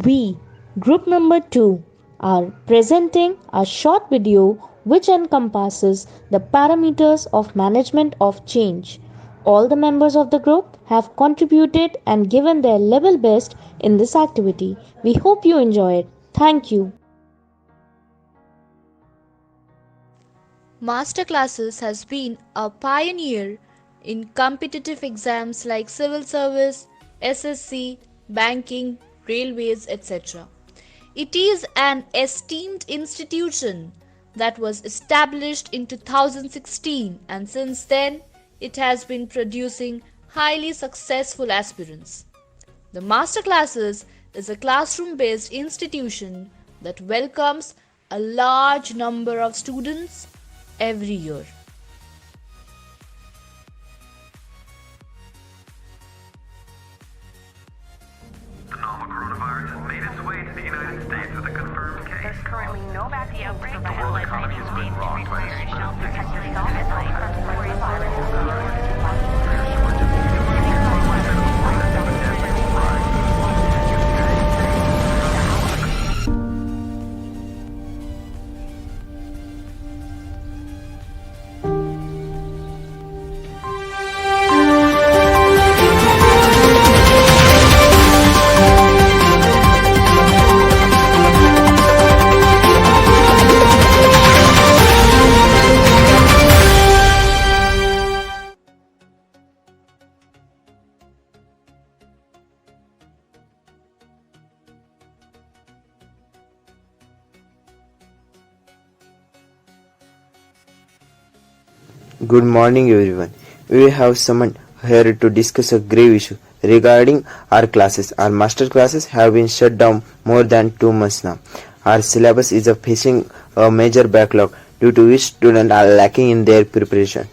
We, group number 2, are presenting a short video which encompasses the parameters of management of change. All the members of the group have contributed and given their level best in this activity. We hope you enjoy it. Thank you. Masterclasses has been a pioneer in competitive exams like civil service, SSC, banking, railways, etc. It is an esteemed institution that was established in 2016, and since then it has been producing highly successful aspirants. The Masterclasses is a classroom based institution that welcomes a large number of students every year. The novel coronavirus has made its way to the United States with a confirmed case. There's currently no vaccine outbreak. The world economy has been rocked by a Good morning everyone. We have summoned here to discuss a grave issue regarding our classes. Our master classes have been shut down more than 2 months now. Our syllabus is facing a major backlog due to which students are lacking in their preparation.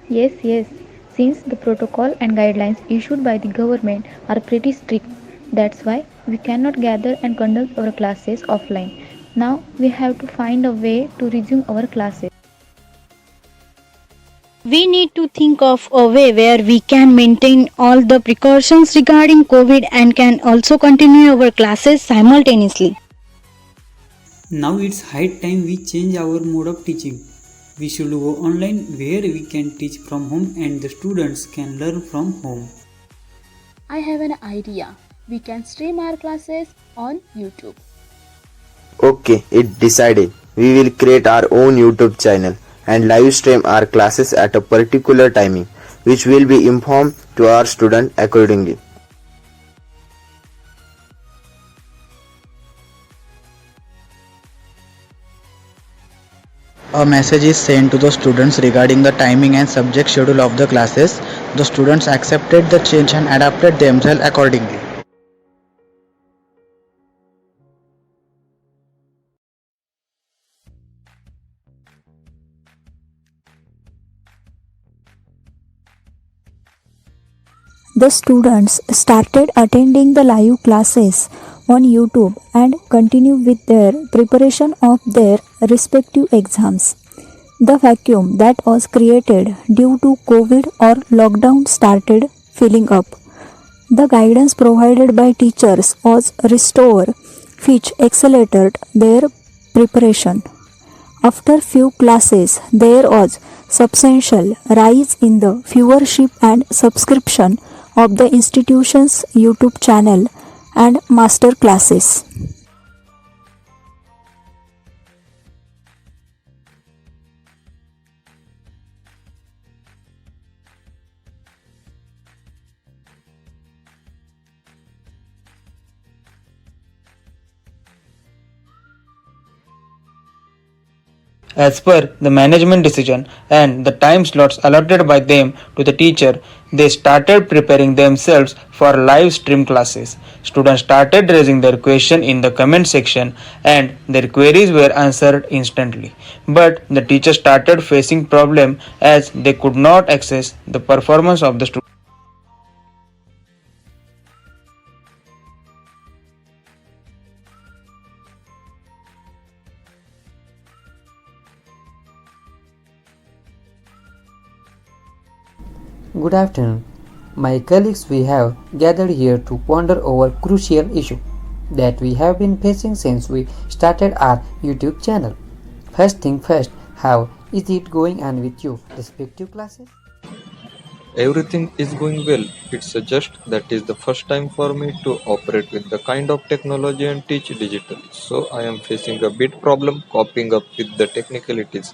Yes. Since the protocol and guidelines issued by the government are pretty strict, that's why we cannot gather and conduct our classes offline. Now we have to find a way to resume our classes. We need to think of a way where we can maintain all the precautions regarding COVID and can also continue our classes simultaneously. Now it's high time we change our mode of teaching. We should go online where we can teach from home and the students can learn from home. I have an idea. We can stream our classes on YouTube. Okay, it decided. We will create our own YouTube channel and live stream our classes at a particular timing, which will be informed to our students accordingly. A message is sent to the students regarding the timing and subject schedule of the classes. The students accepted the change and adapted themselves accordingly. The students started attending the live classes on YouTube and continue with their preparation of their respective exams. The vacuum that was created due to COVID or lockdown started filling up. The guidance provided by teachers was restored, which accelerated their preparation. After few classes, there was substantial rise in the viewership and subscription of the institution's YouTube channel and master classes. As per the management decision and the time slots allotted by them to the teacher, they started preparing themselves for live stream classes. Students started raising their question in the comment section and their queries were answered instantly. But the teachers started facing problem as they could not access the performance of the students. Good afternoon. My colleagues, we have gathered here to ponder over crucial issue that we have been facing since we started our YouTube channel. First thing first, how is it going on with your respective classes? Everything is going well. It's just that is the first time for me to operate with the kind of technology and teach digital. So I am facing a bit problem coping up with the technicalities.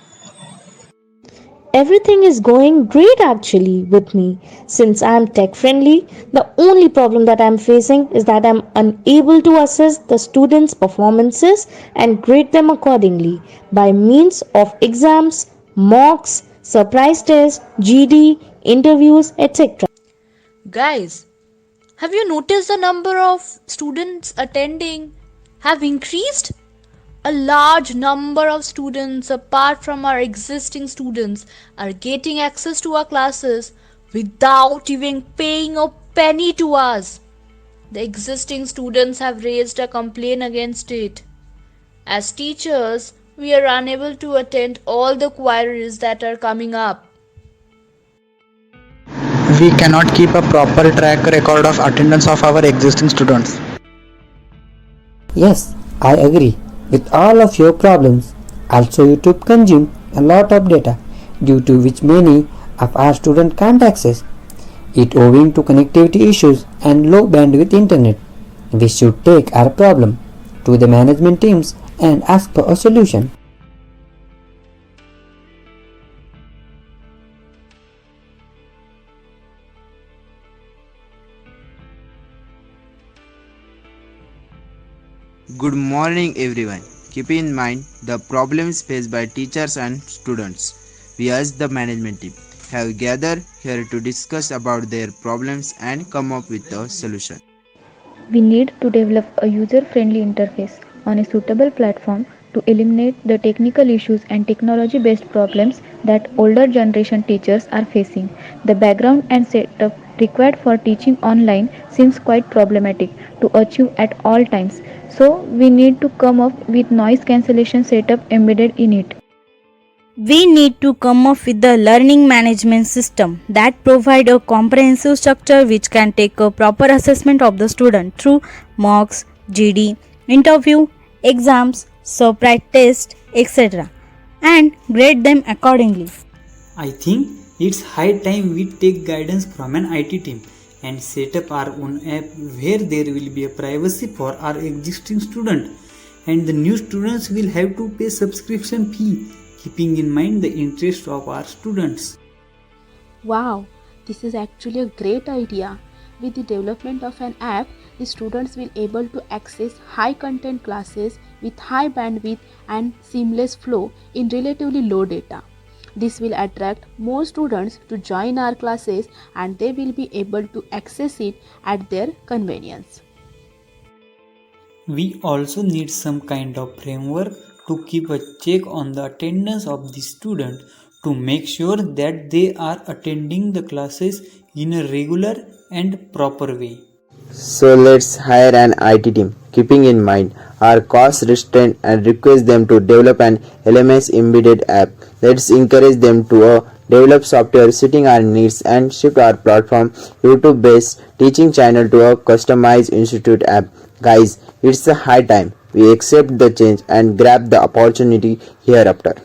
Everything is going great actually with me. Since I am tech friendly, the only problem that I am facing is that I am unable to assess the students' performances and grade them accordingly by means of exams, mocks, surprise tests, GD, interviews, etc. Guys, have you noticed the number of students attending have increased? A large number of students, apart from our existing students, are getting access to our classes without even paying a penny to us. The existing students have raised a complaint against it. As teachers, we are unable to attend all the queries that are coming up. We cannot keep a proper track record of attendance of our existing students. Yes, I agree with all of your problems. Also, YouTube consumes a lot of data, due to which many of our students can't access it owing to connectivity issues and low bandwidth internet. We should take our problem to the management teams and ask for a solution. Good morning everyone. Keep in mind the problems faced by teachers and students. We as the management team have gathered here to discuss about their problems and come up with a solution. We need to develop a user-friendly interface on a suitable platform to eliminate the technical issues and technology-based problems that older generation teachers are facing. The background and setup required for teaching online seems quite problematic to achieve at all times. So we need to come up with noise cancellation setup embedded in it. We need to come up with the learning management system that provide a comprehensive structure which can take a proper assessment of the student through mocks, GD, interview, exams, surprise test, etc. and grade them accordingly. I think it's high time we take guidance from an IT team and set up our own app where there will be a privacy for our existing student and the new students will have to pay subscription fee, keeping in mind the interest of our students. Wow, this is actually a great idea. With the development of an app, the students will able to access high content classes with high bandwidth and seamless flow in relatively low data. This will attract more students to join our classes and they will be able to access it at their convenience. We also need some kind of framework to keep a check on the attendance of the student to make sure that they are attending the classes in a regular and proper way. So let's hire an IT team, keeping in mind our cost restraint and request them to develop an LMS embedded app. Let's encourage them to develop software suiting our needs and shift our platform YouTube based teaching channel to a customized institute app. Guys, it's a high time we accept the change and grab the opportunity hereafter.